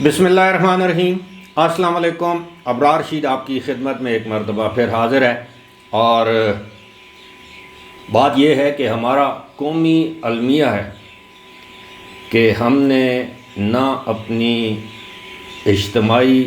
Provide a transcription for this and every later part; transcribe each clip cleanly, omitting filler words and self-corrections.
بسم اللہ الرحمن الرحیم۔ السلام علیکم۔ ابرار رشید آپ کی خدمت میں ایک مرتبہ پھر حاضر ہے، اور بات یہ ہے کہ ہمارا قومی المیہ ہے کہ ہم نے نہ اپنی اجتماعی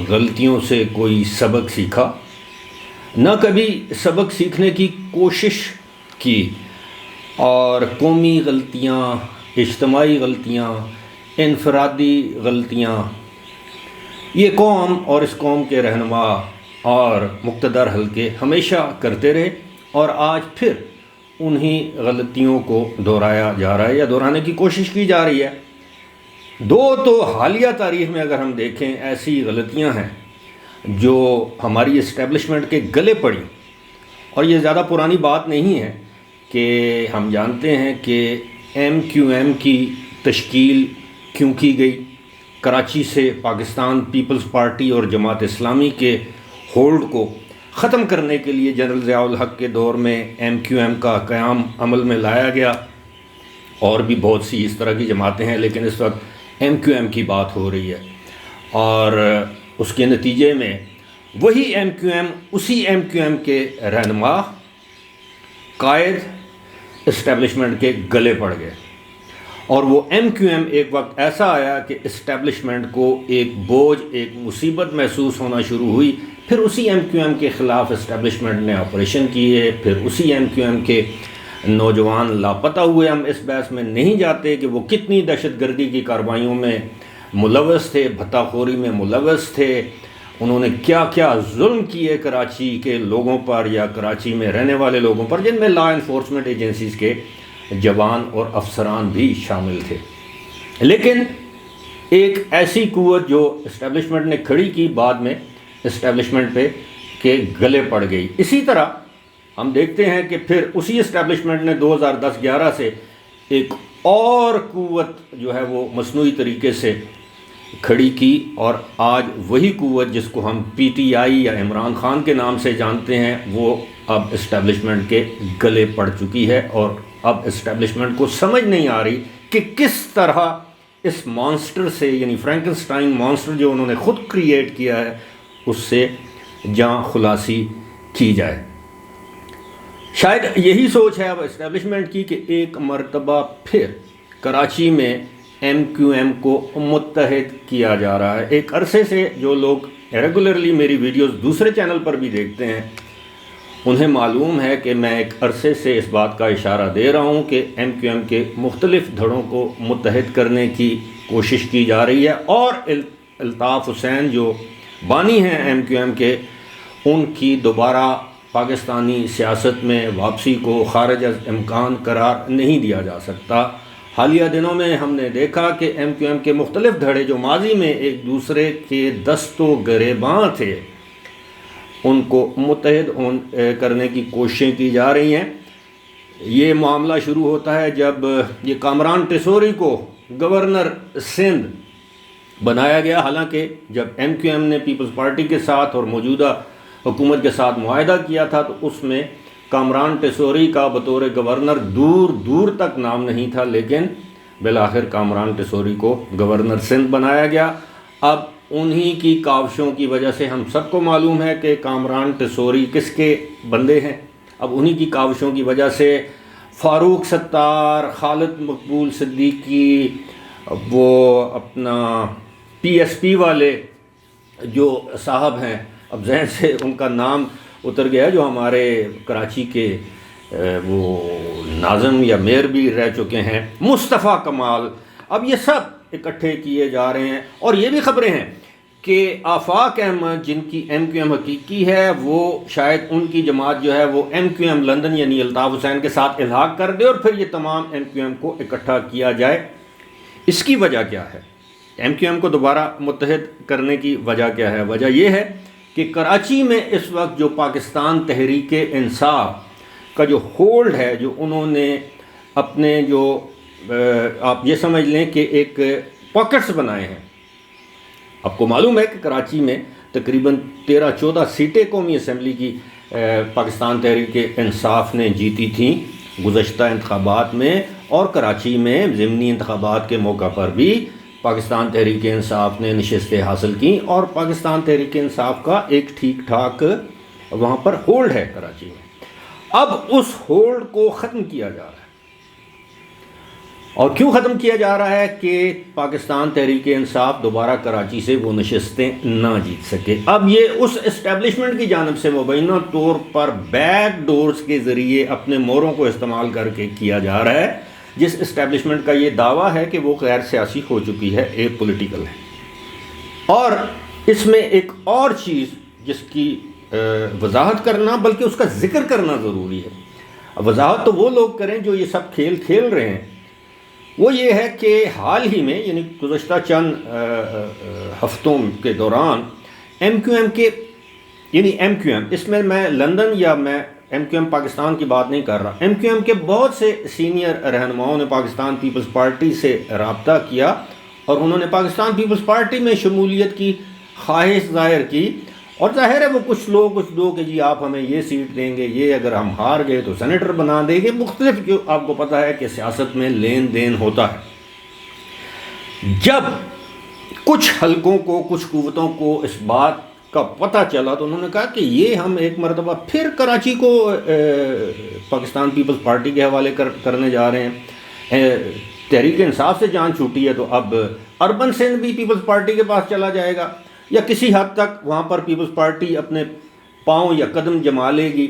غلطیوں سے کوئی سبق سیکھا، نہ کبھی سبق سیکھنے کی کوشش کی، اور قومی غلطیاں، اجتماعی غلطیاں، انفرادی غلطیاں یہ قوم اور اس قوم کے رہنما اور مقتدر حلقے ہمیشہ کرتے رہے، اور آج پھر انہی غلطیوں کو دہرایا جا رہا ہے یا دہرانے کی کوشش کی جا رہی ہے۔ دو تو حالیہ تاریخ میں اگر ہم دیکھیں ایسی غلطیاں ہیں جو ہماری اسٹیبلشمنٹ کے گلے پڑی، اور یہ زیادہ پرانی بات نہیں ہے کہ ہم جانتے ہیں کہ ایم کیو ایم کی تشکیل کیوں کی گئی۔ کراچی سے پاکستان پیپلز پارٹی اور جماعت اسلامی کے ہولڈ کو ختم کرنے کے لیے جنرل ضیاء الحق کے دور میں ایم کیو ایم کا قیام عمل میں لایا گیا، اور بھی بہت سی اس طرح کی جماعتیں ہیں، لیکن اس وقت ایم کیو ایم کی بات ہو رہی ہے، اور اس کے نتیجے میں وہی ایم کیو ایم، اسی ایم کیو ایم کے رہنما، قائد اسٹیبلشمنٹ کے گلے پڑ گئے، اور وہ ایم کیو ایم ایک وقت ایسا آیا کہ اسٹیبلشمنٹ کو ایک بوجھ، ایک مصیبت محسوس ہونا شروع ہوئی۔ پھر اسی ایم کیو ایم کے خلاف اسٹیبلشمنٹ نے آپریشن کیے، پھر اسی ایم کیو ایم کے نوجوان لاپتہ ہوئے۔ ہم اس بحث میں نہیں جاتے کہ وہ کتنی دہشت گردی کی کارروائیوں میں ملوث تھے، بھتہ خوری میں ملوث تھے، انہوں نے کیا کیا ظلم کیے کراچی کے لوگوں پر یا کراچی میں رہنے والے لوگوں پر، جن میں لا انفورسمنٹ ایجنسیز کے جوان اور افسران بھی شامل تھے۔ لیکن ایک ایسی قوت جو اسٹیبلشمنٹ نے کھڑی کی، بعد میں اسٹیبلشمنٹ پہ کے گلے پڑ گئی۔ اسی طرح ہم دیکھتے ہیں کہ پھر اسی اسٹیبلشمنٹ نے 2010-11 سے ایک اور قوت جو ہے وہ مصنوعی طریقے سے کھڑی کی، اور آج وہی قوت جس کو ہم پی ٹی آئی یا عمران خان کے نام سے جانتے ہیں، وہ اب اسٹیبلشمنٹ کے گلے پڑ چکی ہے، اور اب اسٹیبلشمنٹ کو سمجھ نہیں آ رہی کہ کس طرح اس مانسٹر سے، یعنی فرینکنسٹائن مانسٹر جو انہوں نے خود کریٹ کیا ہے، اس سے جاں خلاصی کی جائے۔ شاید یہی سوچ ہے اب اسٹیبلشمنٹ کی کہ ایک مرتبہ پھر کراچی میں ایم کیو ایم کو متحد کیا جا رہا ہے۔ ایک عرصے سے جو لوگ ریگولرلی میری ویڈیوز دوسرے چینل پر بھی دیکھتے ہیں، انہیں معلوم ہے کہ میں ایک عرصے سے اس بات کا اشارہ دے رہا ہوں کہ ایم کیو ایم کے مختلف دھڑوں کو متحد کرنے کی کوشش کی جا رہی ہے، اور الطاف حسین جو بانی ہیں ایم کیو ایم کے، ان کی دوبارہ پاکستانی سیاست میں واپسی کو خارج از امکان قرار نہیں دیا جا سکتا۔ حالیہ دنوں میں ہم نے دیکھا کہ ایم کیو ایم کے مختلف دھڑے جو ماضی میں ایک دوسرے کے دست و گریباں تھے، ان کو متحد کرنے کی کوششیں کی جا رہی ہیں۔ یہ معاملہ شروع ہوتا ہے جب یہ کامران ٹیسوری کو گورنر سندھ بنایا گیا، حالانکہ جب ایم کیو ایم نے پیپلز پارٹی کے ساتھ اور موجودہ حکومت کے ساتھ معاہدہ کیا تھا، تو اس میں کامران ٹیسوری کا بطور گورنر دور دور تک نام نہیں تھا، لیکن بالآخر کامران ٹیسوری کو گورنر سندھ بنایا گیا۔ اب انہی کی کاوشوں کی وجہ سے ہم سب کو معلوم ہے کہ کامران ٹیسوری کس کے بندے ہیں۔ اب انہی کی کاوشوں کی وجہ سے فاروق ستار، خالد مقبول صدیقی، وہ اپنا پی ایس پی والے جو صاحب ہیں، اب ذہن سے ان کا نام اتر گیا، جو ہمارے کراچی کے وہ ناظم یا میئر بھی رہ چکے ہیں، مصطفیٰ کمال، اب یہ سب اکٹھے کیے جا رہے ہیں۔ اور یہ بھی خبریں ہیں کہ آفاق احمد، جن کی ایم کیو ایم حقیقی ہے، وہ شاید ان کی جماعت جو ہے وہ ایم کیو ایم لندن یعنی الطاف حسین کے ساتھ الحاق کر دے، اور پھر یہ تمام ایم کیو ایم کو اکٹھا کیا جائے۔ اس کی وجہ کیا ہے؟ ایم کیو ایم کو دوبارہ متحد کرنے کی وجہ کیا ہے؟ وجہ یہ ہے کہ کراچی میں اس وقت جو پاکستان تحریک انصاف کا جو ہولڈ ہے، جو انہوں نے اپنے جو آپ یہ سمجھ لیں کہ ایک پاکٹس بنائے ہیں۔ آپ کو معلوم ہے کہ کراچی میں تقریباً 13-14 سیٹیں قومی اسمبلی کی پاکستان تحریک انصاف نے جیتی تھیں گزشتہ انتخابات میں، اور کراچی میں ضمنی انتخابات کے موقع پر بھی پاکستان تحریک انصاف نے نشستیں حاصل کی اور پاکستان تحریک انصاف کا ایک ٹھیک ٹھاک وہاں پر ہولڈ ہے کراچی میں۔ اب اس ہولڈ کو ختم کیا جا رہا ہے، اور کیوں ختم کیا جا رہا ہے؟ کہ پاکستان تحریک انصاف دوبارہ کراچی سے وہ نشستیں نہ جیت سکے۔ اب یہ اس اسٹیبلشمنٹ کی جانب سے مبینہ طور پر بیک ڈورز کے ذریعے اپنے موروں کو استعمال کر کے کیا جا رہا ہے، جس اسٹیبلشمنٹ کا یہ دعویٰ ہے کہ وہ غیر سیاسی ہو چکی ہے، اے پولیٹیکل ہے۔ اور اس میں ایک اور چیز جس کی وضاحت کرنا بلکہ اس کا ذکر کرنا ضروری ہے۔ وضاحت تو وہ لوگ کریں جو یہ سب کھیل کھیل رہے ہیں، وہ یہ ہے کہ حال ہی میں یعنی گزشتہ چند ہفتوں کے دوران ایم کیو ایم کے یعنی ایم کیو ایم، اس میں لندن یا میں ایم کیو ایم پاکستان کی بات نہیں کر رہا، ایم کیو ایم کے بہت سے سینئر رہنماؤں نے پاکستان پیپلز پارٹی سے رابطہ کیا اور انہوں نے پاکستان پیپلز پارٹی میں شمولیت کی خواہش ظاہر کی، اور ظاہر ہے وہ کچھ لوگ کہ جی آپ ہمیں یہ سیٹ دیں گے، یہ اگر ہم ہار گئے تو سینیٹر بنا دیں گے، مختلف، جو آپ کو پتہ ہے کہ سیاست میں لین دین ہوتا ہے۔ جب کچھ حلقوں کو، کچھ قوتوں کو اس بات کا پتہ چلا تو انہوں نے کہا کہ یہ ہم ایک مرتبہ پھر کراچی کو پاکستان پیپلز پارٹی کے حوالے کرنے جا رہے ہیں، تحریک انصاف سے جان چھوٹی ہے تو اب اربن سندھ بھی پیپلز پارٹی کے پاس چلا جائے گا، یا کسی حد تک وہاں پر پیپلز پارٹی اپنے پاؤں یا قدم جما لے گی۔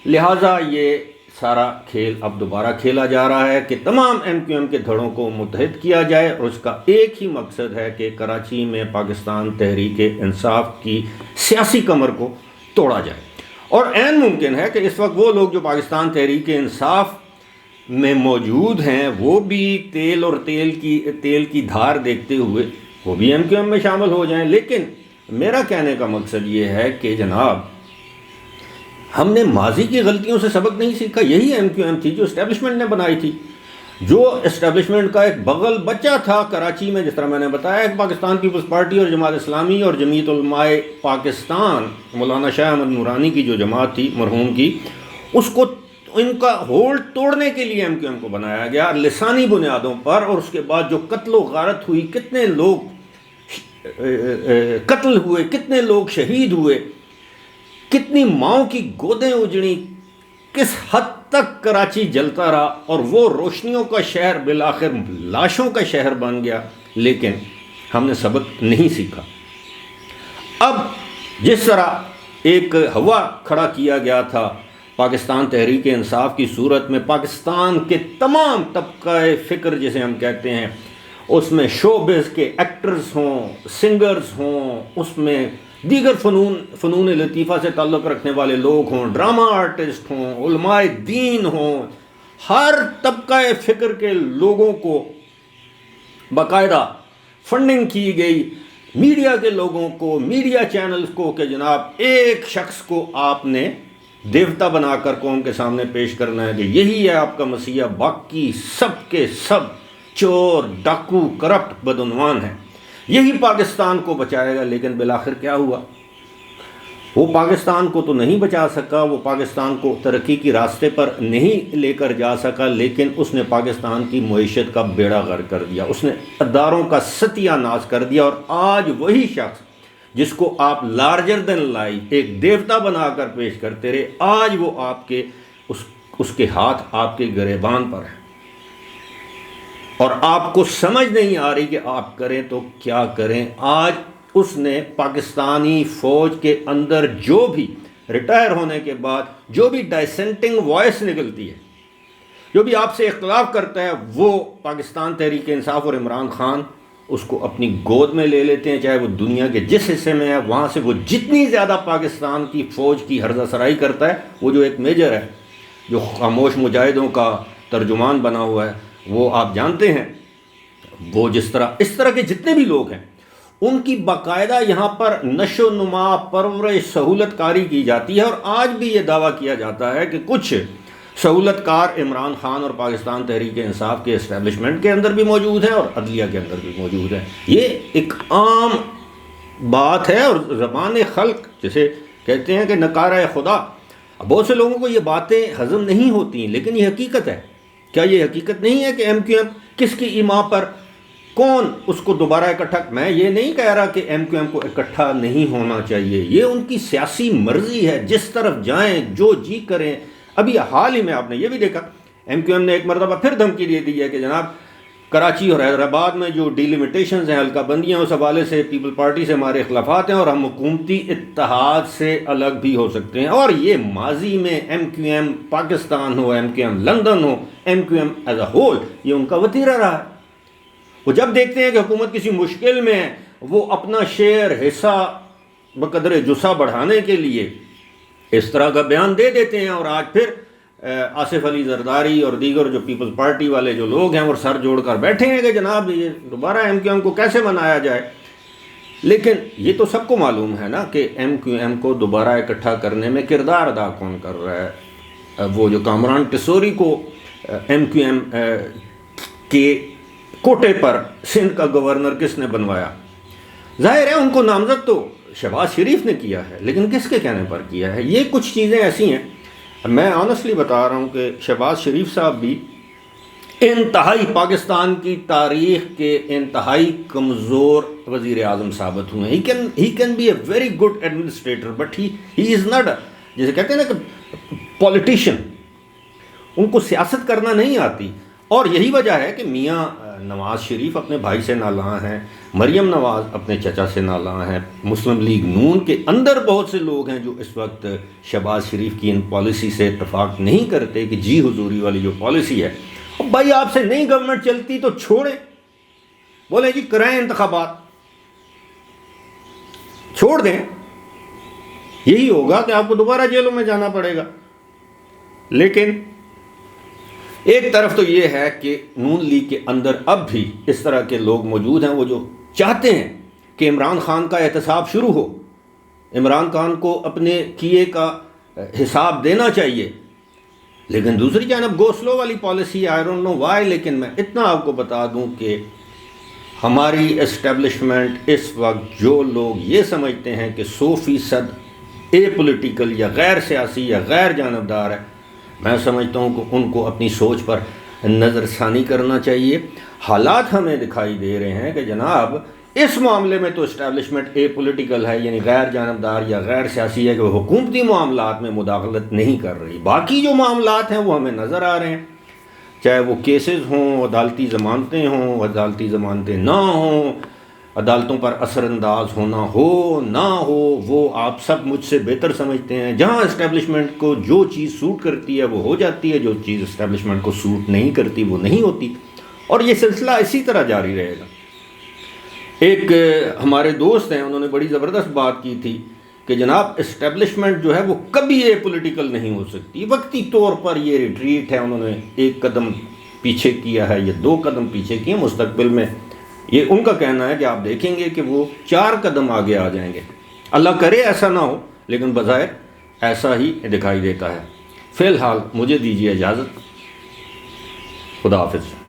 لہٰذا یہ سارا کھیل اب دوبارہ کھیلا جا رہا ہے کہ تمام ایم کیو ایم کے دھڑوں کو متحد کیا جائے، اور اس کا ایک ہی مقصد ہے کہ کراچی میں پاکستان تحریک انصاف کی سیاسی کمر کو توڑا جائے۔ اور عین ممکن ہے کہ اس وقت وہ لوگ جو پاکستان تحریک انصاف میں موجود ہیں وہ بھی تیل اور تیل کی دھار دیکھتے ہوئے وہ بھی ایم کیو ایم میں شامل ہو جائیں۔ لیکن میرا کہنے کا مقصد یہ ہے کہ جناب، ہم نے ماضی کی غلطیوں سے سبق نہیں سیکھا۔ یہی ایم کیو ایم تھی جو اسٹیبلشمنٹ نے بنائی تھی، جو اسٹیبلشمنٹ کا ایک بغل بچہ تھا کراچی میں، جس طرح میں نے بتایا کہ پاکستان پیپلز پارٹی اور جماعت اسلامی اور جمعیت علماء پاکستان، مولانا شاہ احمد نورانی کی جو جماعت تھی مرحوم کی، اس کو ان کا ہولڈ توڑنے کے لیے ایم کیو ایم کو بنایا گیا لسانی بنیادوں پر، اور اس کے بعد جو قتل و غارت ہوئی، کتنے لوگ قتل ہوئے، کتنے لوگ شہید ہوئے، کتنی ماؤں کی گودیں اجڑی، کس حد تک کراچی جلتا رہا اور وہ روشنیوں کا شہر بالآخر لاشوں کا شہر بن گیا، لیکن ہم نے سبق نہیں سیکھا۔ اب جس طرح ایک ہوا کھڑا کیا گیا تھا پاکستان تحریک انصاف کی صورت میں، پاکستان کے تمام طبقہ فکر جسے ہم کہتے ہیں، اس میں شوبز کے ایکٹرز ہوں، سنگرز ہوں، اس میں دیگر فنون لطیفہ سے تعلق رکھنے والے لوگ ہوں، ڈرامہ آرٹسٹ ہوں، علماء دین ہوں، ہر طبقہ فکر کے لوگوں کو باقاعدہ فنڈنگ کی گئی، میڈیا کے لوگوں کو، میڈیا چینلز کو، کہ جناب ایک شخص کو آپ نے دیوتا بنا کر قوم کے سامنے پیش کرنا ہے کہ یہی ہے آپ کا مسیح، باقی سب کے سب چور، ڈاکو، کرپٹ، بدعنوان ہیں، یہی پاکستان کو بچائے گا۔ لیکن بالآخر کیا ہوا؟ وہ پاکستان کو تو نہیں بچا سکا، وہ پاکستان کو ترقی کی راستے پر نہیں لے کر جا سکا، لیکن اس نے پاکستان کی معیشت کا بیڑا غرق کر دیا، اس نے اداروں کا ستیہ ناش کر دیا، اور آج وہی شخص جس کو آپ لارجر دین لائف ایک دیوتا بنا کر پیش کرتے رہے، آج وہ آپ کے اس کے ہاتھ آپ کے گریبان پر ہیں، اور آپ کو سمجھ نہیں آ رہی کہ آپ کریں تو کیا کریں۔ آج اس نے پاکستانی فوج کے اندر جو بھی ریٹائر ہونے کے بعد جو بھی ڈائسنٹنگ وائس نکلتی ہے، جو بھی آپ سے اختلاف کرتا ہے، وہ پاکستان تحریک انصاف اور عمران خان اس کو اپنی گود میں لے لیتے ہیں، چاہے وہ دنیا کے جس حصے میں ہے، وہاں سے وہ جتنی زیادہ پاکستان کی فوج کی ہرزہ سرائی کرتا ہے، وہ جو ایک میجر ہے جو خاموش مجاہدوں کا ترجمان بنا ہوا ہے، وہ آپ جانتے ہیں، وہ اس طرح کے جتنے بھی لوگ ہیں، ان کی باقاعدہ یہاں پر نشو و نما، پرورش، سہولت کاری کی جاتی ہے، اور آج بھی یہ دعویٰ کیا جاتا ہے کہ کچھ سہولت کار عمران خان اور پاکستان تحریک انصاف کے اسٹیبلشمنٹ کے اندر بھی موجود ہیں اور عدلیہ کے اندر بھی موجود ہیں۔ یہ ایک عام بات ہے، اور زبان خلق جسے کہتے ہیں کہ نکارہ خدا، بہت سے لوگوں کو یہ باتیں ہضم نہیں ہوتی، لیکن یہ حقیقت ہے۔ کیا یہ حقیقت نہیں ہے کہ ایم کیو ایم کس کی ایما پر کون اس کو دوبارہ اکٹھا؟ میں یہ نہیں کہہ رہا کہ ایم کیو ایم کو اکٹھا نہیں ہونا چاہیے، یہ ان کی سیاسی مرضی ہے، جس طرف جائیں جو جی کریں۔ ابھی حال ہی میں آپ نے یہ بھی دیکھا، ایم کیو ایم نے ایک مرتبہ پھر دھمکی دے دی ہے کہ جناب کراچی اور حیدرآباد میں جو ڈیلیمیٹیشنز ہیں، حلقہ بندیاں، اس حوالے سے پیپل پارٹی سے ہمارے اختلافات ہیں اور ہم حکومتی اتحاد سے الگ بھی ہو سکتے ہیں۔ اور یہ ماضی میں ایم کیو ایم پاکستان ہو، ایم کیو ایم لندن ہو، M Q M as a whole, یہ ان کا وتیرہ رہا ہے۔ وہ جب دیکھتے ہیں کہ حکومت کسی مشکل میں ہے، وہ اپنا شیئر حصہ بقدر جسا بڑھانے کے لیے اس طرح کا بیان دے دیتے ہیں۔ اور آج پھر آصف علی زرداری اور دیگر جو پیپلز پارٹی والے جو لوگ ہیں وہ سر جوڑ کر بیٹھے ہیں کہ جناب یہ دوبارہ ایم کیو ایم کو کیسے منایا جائے۔ لیکن یہ تو سب کو معلوم ہے نا کہ ایم کیو ایم کو دوبارہ اکٹھا کرنے میں کردار ادا کون کر رہا ہے۔ وہ جو کامران ٹیسوری کو ایم کیو ایم کے کوٹے پر سندھ کا گورنر کس نے بنوایا؟ ظاہر ہے ان کو نامزد تو شہباز شریف نے کیا ہے، لیکن کس کے کہنے پر کیا ہے؟ یہ کچھ چیزیں ایسی ہیں، میں آنیسٹلی بتا رہا ہوں کہ شہباز شریف صاحب بھی انتہائی پاکستان کی تاریخ کے انتہائی کمزور وزیر اعظم ثابت ہوئے ہیں۔ He can be a very good administrator, but he is not, جیسے کہتے ہیں نا کہ پولیٹیشین، ان کو سیاست کرنا نہیں آتی۔ اور یہی وجہ ہے کہ میاں نواز شریف اپنے بھائی سے نالاں ہیں، مریم نواز اپنے چچا سے نالاں ہیں، مسلم لیگ نون کے اندر بہت سے لوگ ہیں جو اس وقت شہباز شریف کی ان پالیسی سے اتفاق نہیں کرتے کہ جی حضوری والی جو پالیسی ہے، اب بھائی آپ سے نئی گورنمنٹ چلتی تو چھوڑیں، بولیں جی کرائیں انتخابات، چھوڑ دیں، یہی ہوگا کہ آپ کو دوبارہ جیلوں میں جانا پڑے گا۔ لیکن ایک طرف تو یہ ہے کہ نون لیگ کے اندر اب بھی اس طرح کے لوگ موجود ہیں، وہ جو چاہتے ہیں کہ عمران خان کا احتساب شروع ہو، عمران خان کو اپنے کیے کا حساب دینا چاہیے۔ لیکن دوسری جانب گو سلو والی policy, I don't know why, لیکن میں اتنا آپ کو بتا دوں کہ ہماری اسٹیبلشمنٹ اس وقت جو لوگ یہ سمجھتے ہیں کہ 100% اے پولیٹیکل یا غیر سیاسی یا غیر جانبدار ہے، میں سمجھتا ہوں کہ ان کو اپنی سوچ پر نظر ثانی کرنا چاہیے۔ حالات ہمیں دکھائی دے رہے ہیں کہ جناب اس معاملے میں تو اسٹیبلشمنٹ اے پولیٹیکل ہے، یعنی غیر جانبدار یا غیر سیاسی ہے، کہ وہ حکومتی معاملات میں مداخلت نہیں کر رہی۔ باقی جو معاملات ہیں وہ ہمیں نظر آ رہے ہیں، چاہے وہ کیسز ہوں، عدالتی ضمانتیں ہوں، عدالتی ضمانتیں نہ ہوں، عدالتوں پر اثر انداز ہونا ہو نہ ہو، وہ آپ سب مجھ سے بہتر سمجھتے ہیں۔ جہاں اسٹیبلشمنٹ کو جو چیز سوٹ کرتی ہے وہ ہو جاتی ہے، جو چیز اسٹیبلشمنٹ کو سوٹ نہیں کرتی وہ نہیں ہوتی، اور یہ سلسلہ اسی طرح جاری رہے گا۔ ایک ہمارے دوست ہیں، انہوں نے بڑی زبردست بات کی تھی کہ جناب اسٹیبلشمنٹ جو ہے وہ کبھی یہ پولیٹیکل نہیں ہو سکتی، وقتی طور پر یہ ریٹریٹ ہے، انہوں نے ایک قدم پیچھے کیا ہے یا 2 قدم پیچھے کیے، مستقبل میں یہ ان کا کہنا ہے کہ آپ دیکھیں گے کہ وہ 4 قدم آگے آ جائیں گے۔ اللہ کرے ایسا نہ ہو، لیکن بظاہر ایسا ہی دکھائی دیتا ہے۔ فی الحال مجھے دیجیے اجازت، خدا حافظ۔